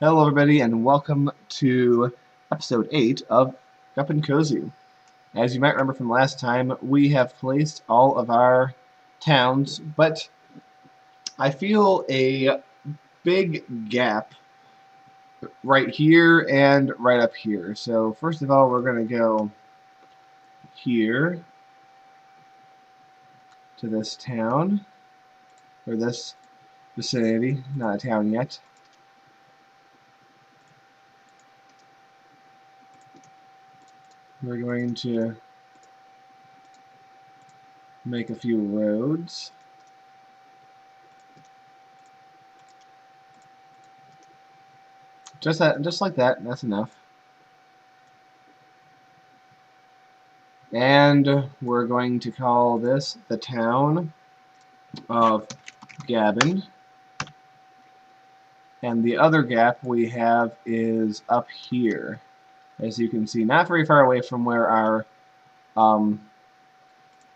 Hello everybody and welcome to episode 8 of Guppinkozu. As you might remember from last time, we have placed all of our towns, but I feel a big gap right here and right up here. So first of all, we're going to go here to this town, or this vicinity, not a town yet. We're going to make a few roads. Just like that, that's enough. And we're going to call this the town of Gabin. And the other gap we have is up here. As you can see, not very far away from where our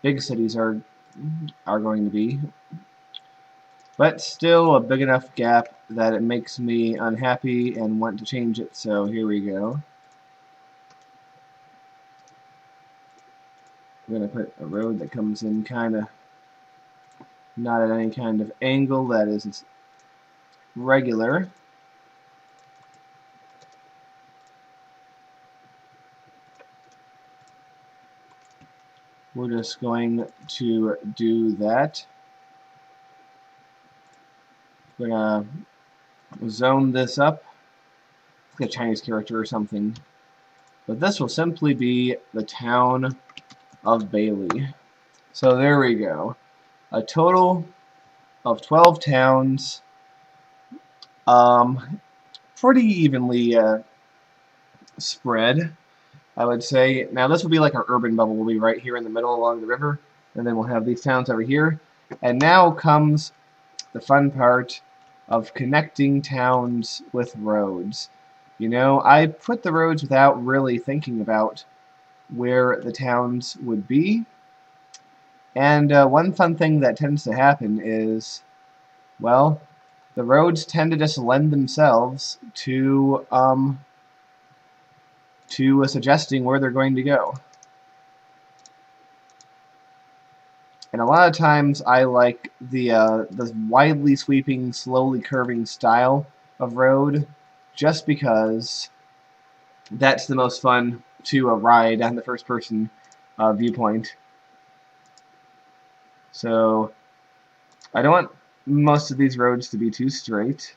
big cities are going to be. But still a big enough gap that it makes me unhappy and want to change it. So here we go. I'm going to put a road that comes in kind of not at any kind of angle that is regular. We're just going to do that. We're going to zone this up. It's like a Chinese character or something. But this will simply be the town of Bailey. So there we go. A total of 12 towns. Pretty evenly spread, I would say. Now this will be like our urban bubble. Will be right here in the middle along the river. And then we'll have these towns over here. And now comes the fun part of connecting towns with roads. You know, I put the roads without really thinking about where the towns would be. And one fun thing that tends to happen is, well, the roads tend to just lend themselves to suggesting where they're going to go. And a lot of times I like the widely sweeping, slowly curving style of road, just because that's the most fun to ride on the first-person viewpoint. So I don't want most of these roads to be too straight.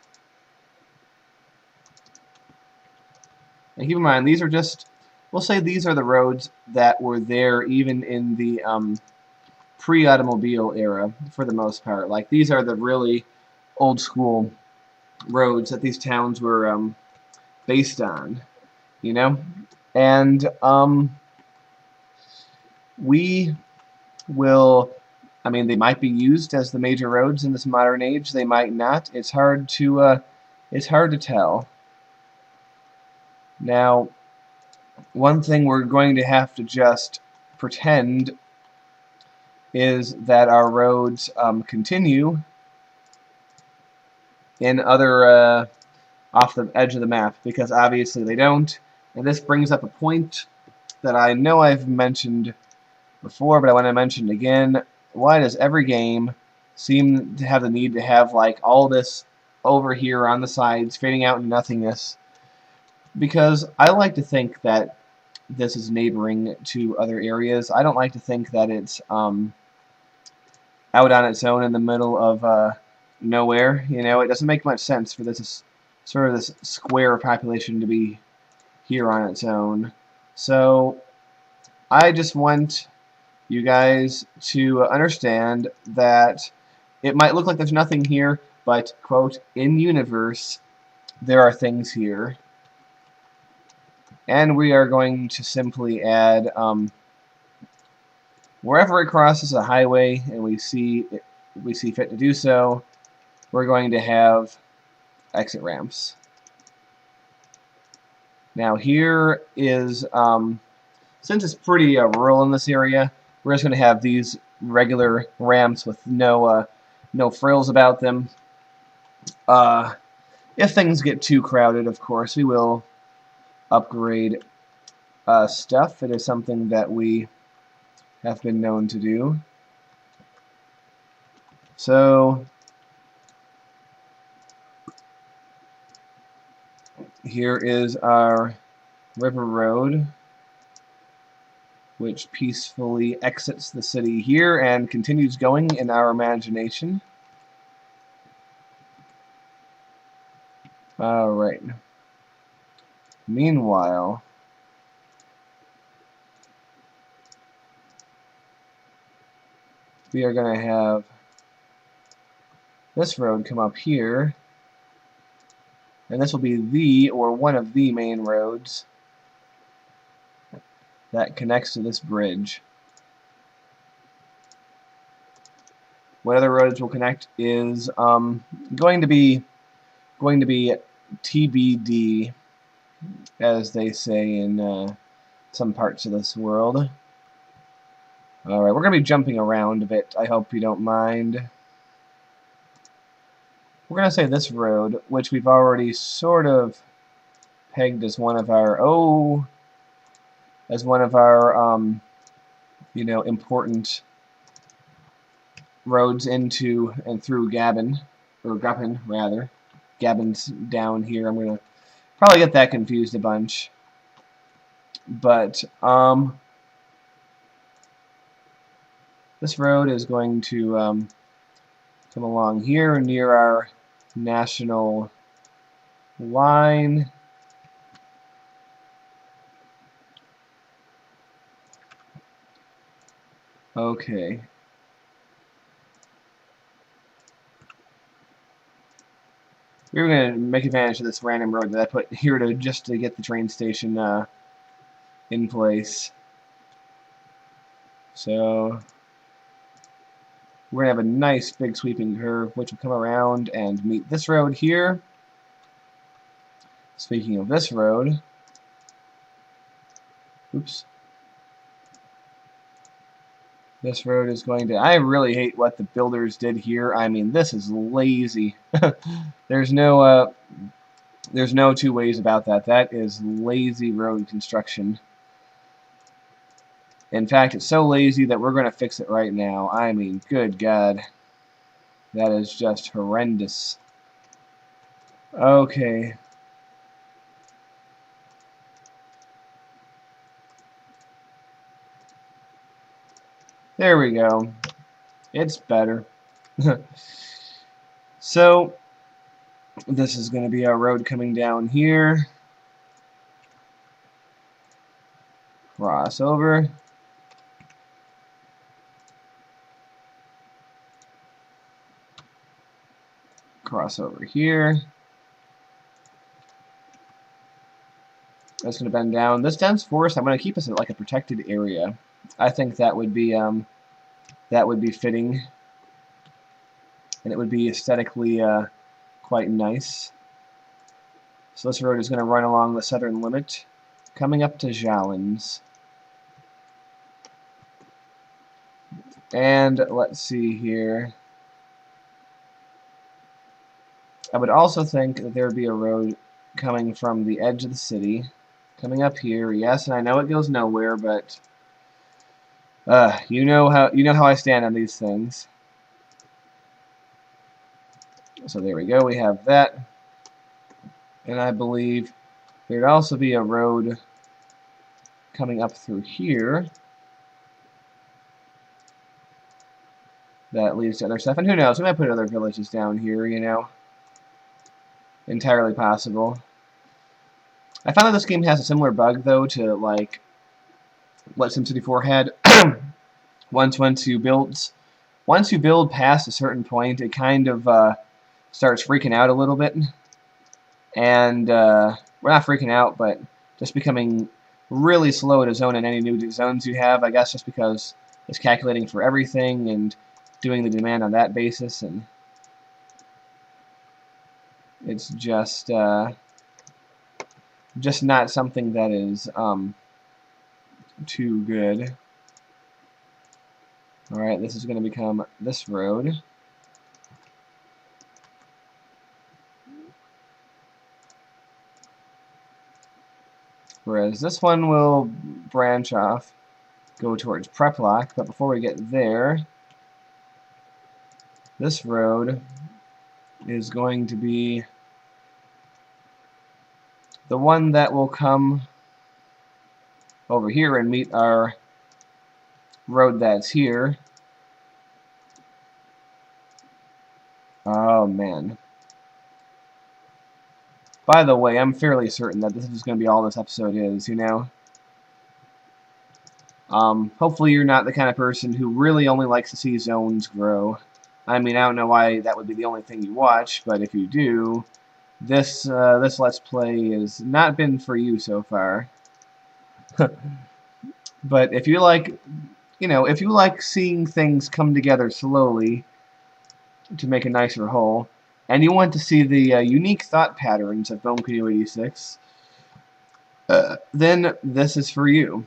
And keep in mind, these are just, we'll say these are the roads that were there even in the pre-automobile era, for the most part. Like, these are the really old-school roads that these towns were based on, you know? And we will, I mean, they might be used as the major roads in this modern age. They might not. It's hard to tell. Now, one thing we're going to have to just pretend is that our roads continue in other off the edge of the map, because obviously they don't. And this brings up a point that I know I've mentioned before, but I want to mention again. Why does every game seem to have the need to have like all this over here on the sides fading out into nothingness? Because I like to think that this is neighboring to other areas. I don't like to think that it's out on its own in the middle of nowhere. You know, it doesn't make much sense for this sort of this square population to be here on its own. So I just want you guys to understand that it might look like there's nothing here, but, quote, in universe, there are things here. And we are going to simply add, wherever it crosses a highway and we see fit to do so, we're going to have exit ramps. Now here is, since it's pretty rural in this area, we're just going to have these regular ramps with no frills about them. If things get too crowded, of course, we will upgrade stuff. It is something that we have been known to do. So here is our river road, which peacefully exits the city here and continues going in our imagination. Alright. Meanwhile, we are going to have this road come up here, and this will be the, or one of the main roads that connects to this bridge. What other roads will connect is going to be TBD, as they say in some parts of this world. Alright, we're going to be jumping around a bit. I hope you don't mind. We're going to say this road, which we've already sort of pegged as one of our, you know, important roads into and through Guppin, rather. Guppin's down here. I'm going to probably get that confused a bunch. But, this road is going to come along here near our national line. Okay. We were going to make advantage of this random road that I put here just to get the train station in place. So we're going to have a nice big sweeping curve, which will come around and meet this road here. Speaking of this road, oops. This road is going to... I really hate what the builders did here. I mean, this is lazy. There's no two ways about that. That is lazy road construction. In fact, it's so lazy that we're going to fix it right now. I mean, good God. That is just horrendous. Okay. There we go. It's better. So, this is going to be our road coming down here. Cross over. Cross over here. That's going to bend down. This dense forest, I'm going to keep us in like a protected area. I think that would be fitting, and it would be aesthetically quite nice. So this road is going to run along the southern limit, coming up to Skylines. And let's see here. I would also think that there would be a road coming from the edge of the city, coming up here. Yes, and I know it goes nowhere, but you know how I stand on these things. So there we go. We have that, and I believe there'd also be a road coming up through here that leads to other stuff. And who knows? We might put other villages down here. You know, entirely possible. I found that this game has a similar bug, though, to like what SimCity 4 had. Once you build past a certain point, it kind of starts freaking out a little bit, and we're not freaking out, but just becoming really slow to zone in any new zones you have. I guess just because it's calculating for everything and doing the demand on that basis, and it's just not something that is too good. Alright, this is going to become this road. Whereas this one will branch off, go towards Preplock, but before we get there, this road is going to be the one that will come over here and meet our road that's here. Oh man. By the way, I'm fairly certain that this is going to be all this episode is, you know? Hopefully you're not the kind of person who really only likes to see zones grow. I mean, I don't know why that would be the only thing you watch, but if you do, this Let's Play has not been for you so far. But if you like, you know, if you like seeing things come together slowly to make a nicer whole, and you want to see the unique thought patterns of Guppinkozu 86, then this is for you.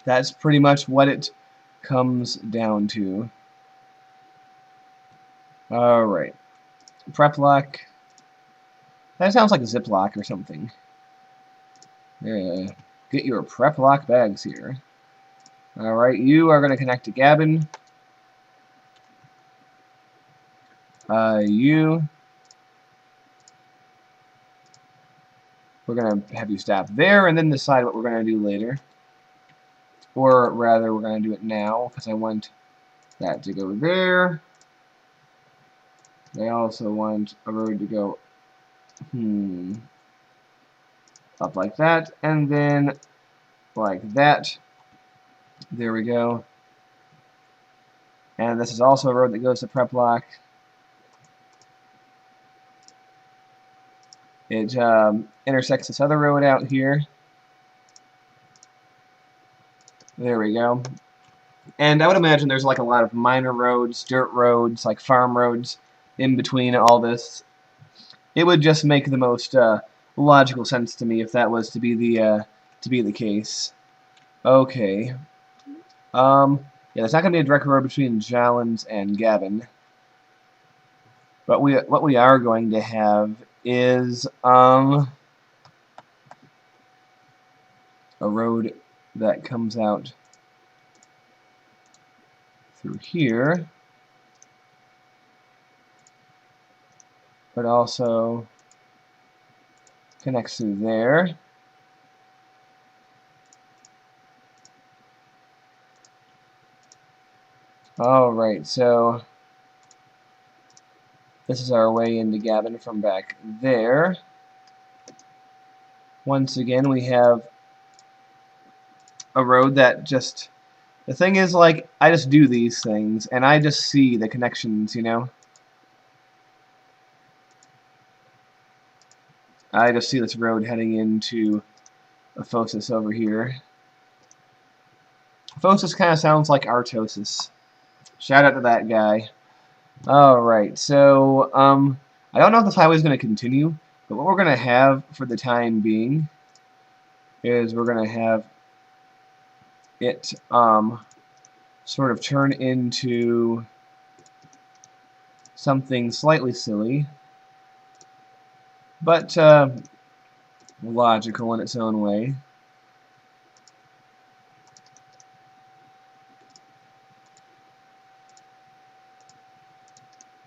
That's pretty much what it comes down to. Alright. Prep lock. That sounds like a ziplock or something. Get your prep lock bags here. Alright, you are going to connect to Gavin. We're going to have you stop there and then decide what we're going to do later. Or rather, we're going to do it now, because I want that to go there. I also want a road to go up like that, and then like that. There we go. And this is also a road that goes to Prep Lock. It intersects this other road out here. There we go. And I would imagine there's like a lot of minor roads, dirt roads, like farm roads in between all this. It would just make the most logical sense to me if that was to be the case. Okay. Yeah, there's not going to be a direct road between Skylines and Gavin. But what we are going to have is a road that comes out through here, but also connects through there. Alright, so this is our way into Gavin from back there. Once again, we have a road that just... The thing is, like, I just do these things, and I just see the connections, you know? I just see this road heading into Phosis over here. Phosis kind of sounds like Artosis. Shout out to that guy. Alright, so, I don't know if this highway is going to continue, but what we're going to have for the time being is we're going to have it, sort of turn into something slightly silly, but, logical in its own way.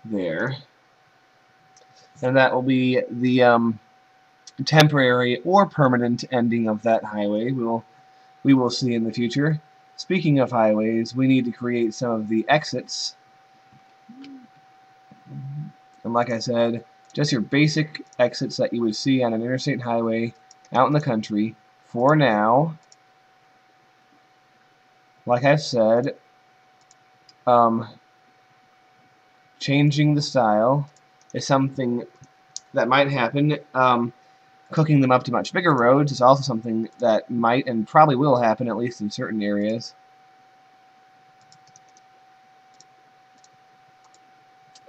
There. And that will be the temporary or permanent ending of that highway. We will see in the future. Speaking of highways, we need to create some of the exits. And like I said, just your basic exits that you would see on an interstate highway out in the country for now. Like I've said, changing the style is something that might happen. Cooking them up to much bigger roads is also something that might and probably will happen, at least in certain areas.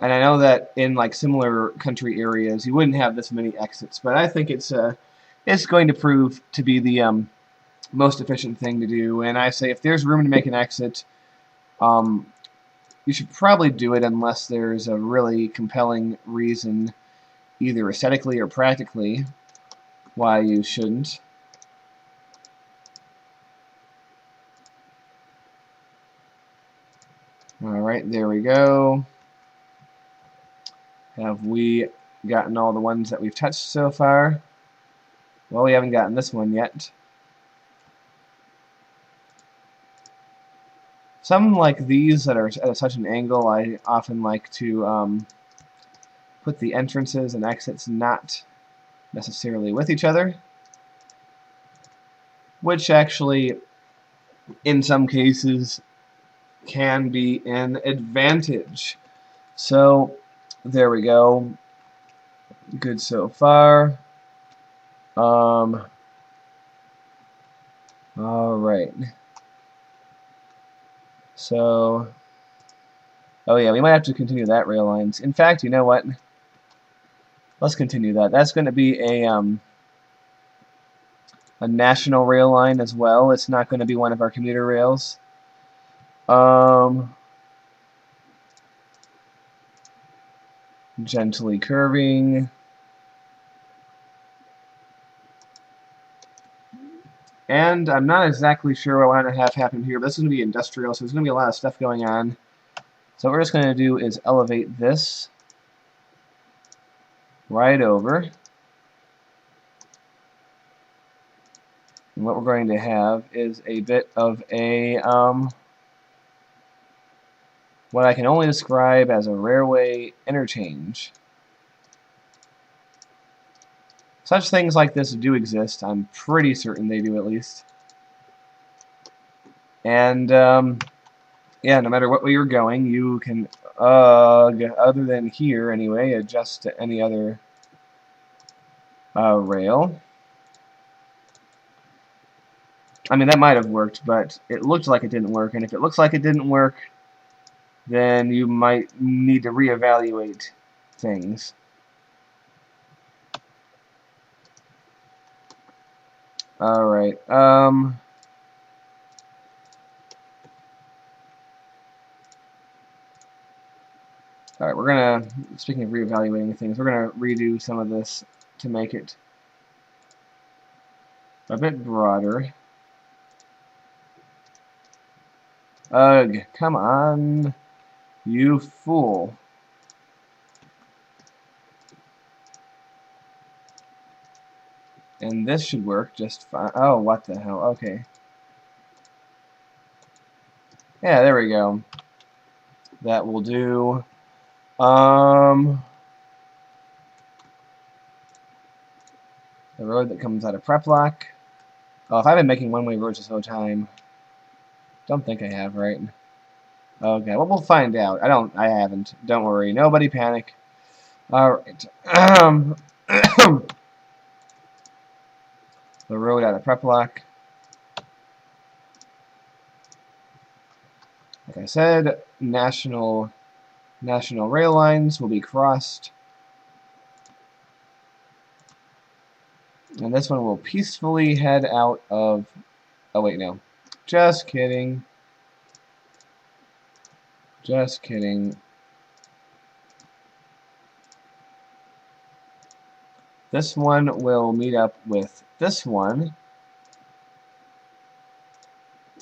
And I know that in like similar country areas, you wouldn't have this many exits, but I think it's going to prove to be the most efficient thing to do. And I say if there's room to make an exit, you should probably do it unless there's a really compelling reason, either aesthetically or practically, why you shouldn't. Alright, there we go. Have we gotten all the ones that we've touched so far? Well, we haven't gotten this one yet. Some like these that are at such an angle, I often like to put the entrances and exits not necessarily with each other, which actually, in some cases, can be an advantage. So, there we go. Good so far. Alright. So, oh yeah, we might have to continue that rail lines. In fact, you know what? Let's continue that. That's going to be a national rail line as well. It's not going to be one of our commuter rails. Gently curving. And I'm not exactly sure what I want to have happen here, but this is going to be industrial, so there's going to be a lot of stuff going on. So what we're just going to do is elevate this right over. And what we're going to have is a bit of a, what I can only describe as a railway interchange. Such things like this do exist. I'm pretty certain they do, at least. And, yeah, no matter what way you're going, you can, other than here anyway, adjust to any other rail. I mean, that might have worked, but it looked like it didn't work. And if it looks like it didn't work, then you might need to reevaluate things. Alright, Alright, we're gonna, speaking of reevaluating things, we're gonna redo some of this to make it a bit broader. Ugh, come on, you fool. And this should work just fine. Oh, what the hell, okay. Yeah, there we go. That will do. The road that comes out of Prep Lock. Oh, if I've been making one-way roads this whole time, don't think I have, right? Okay, well, we'll find out. I haven't. Don't worry. Nobody panic. Alright. The road out of Prep Lock. Like I said, national rail lines will be crossed. And this one will peacefully head out of... Oh, wait, no. Just kidding. Just kidding. This one will meet up with this one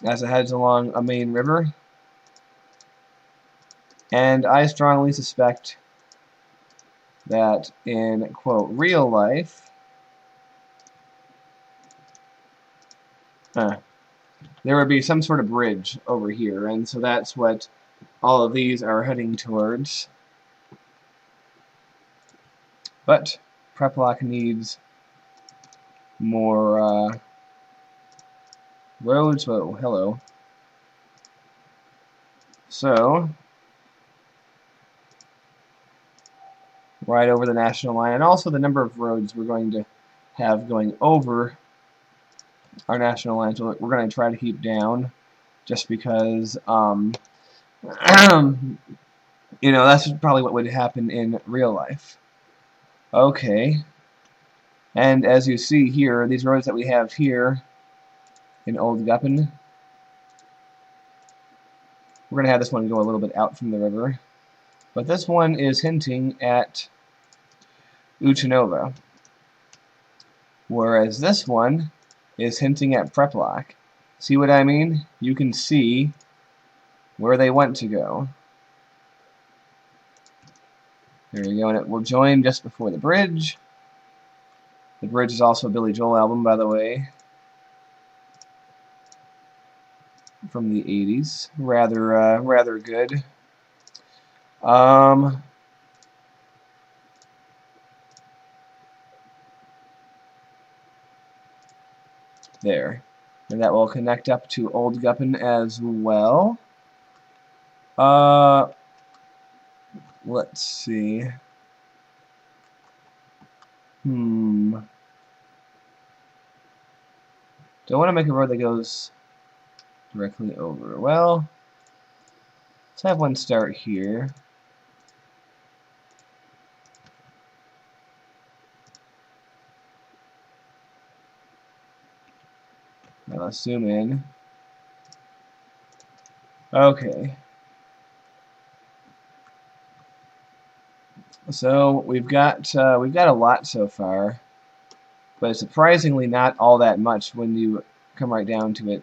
as it heads along a main river. And I strongly suspect that in, quote, real life, there would be some sort of bridge over here, and so that's what all of these are heading towards. But Prep Lock needs more roads. Whoa, hello. So, right over the national line, and also the number of roads we're going to have going over our national lines, we're going to try to keep down, just because, you know, that's probably what would happen in real life. Okay. And as you see here, these roads that we have here in Old Guppin, we're going to have this one go a little bit out from the river. But this one is hinting at Uchinova, whereas this one is hinting at Prep Lock. See what I mean? You can see where they want to go. There you go, and it will join just before the bridge. The bridge is also a Billy Joel album, by the way, from the 80s. Rather good. There. And that will connect up to Old Guppin as well. Let's see. Do I want to make a road that goes directly over? Well, let's have one start here. Now let's zoom in. Okay. So we've got a lot so far, but it's surprisingly not all that much when you come right down to it.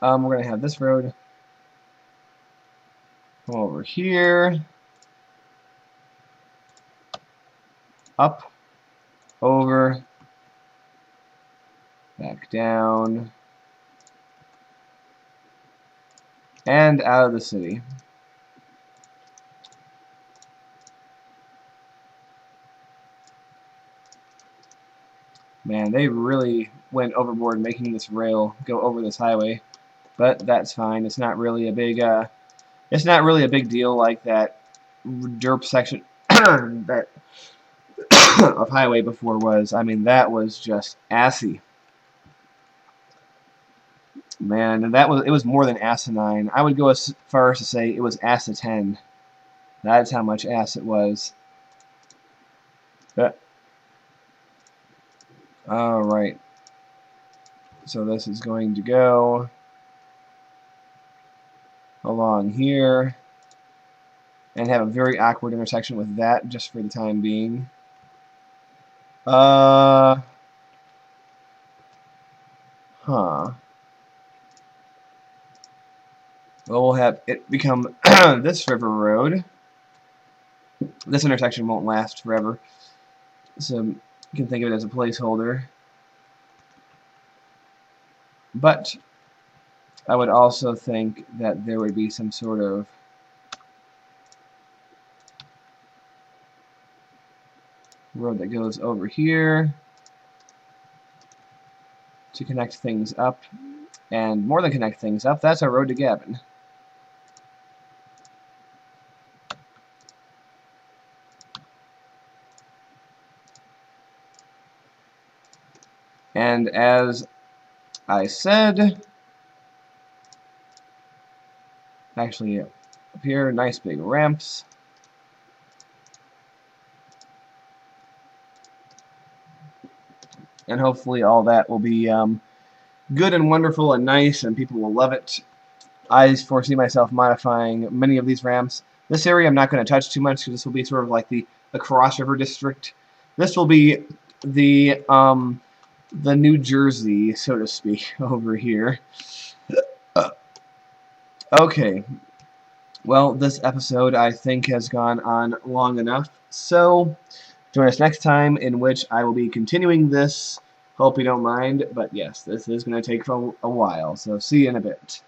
We're gonna have this road come over here, up, over, back down, and out of the city. Man, they really went overboard making this rail go over this highway, but that's fine. It's not really a big deal like that derp section that of highway before was. I mean, that was just assy. Man, and it was more than asinine. I would go as far as to say it was ass to 10. That's how much ass it was. Alright. So this is going to go along here and have a very awkward intersection with that just for the time being. Huh. Well, we'll have it become this river road. This intersection won't last forever, so you can think of it as a placeholder. But I would also think that there would be some sort of road that goes over here to connect things up. And more than connect things up, that's our road to Gavin. And as I said, actually up here, nice big ramps. And hopefully all that will be good and wonderful and nice, and people will love it. I foresee myself modifying many of these ramps. This area I'm not going to touch too much because this will be sort of like the Cross River District. This will be the New Jersey, so to speak, over here. Okay. Well, this episode, I think, has gone on long enough. So, join us next time, in which I will be continuing this. Hope you don't mind, but yes, this is going to take a while. So, see you in a bit.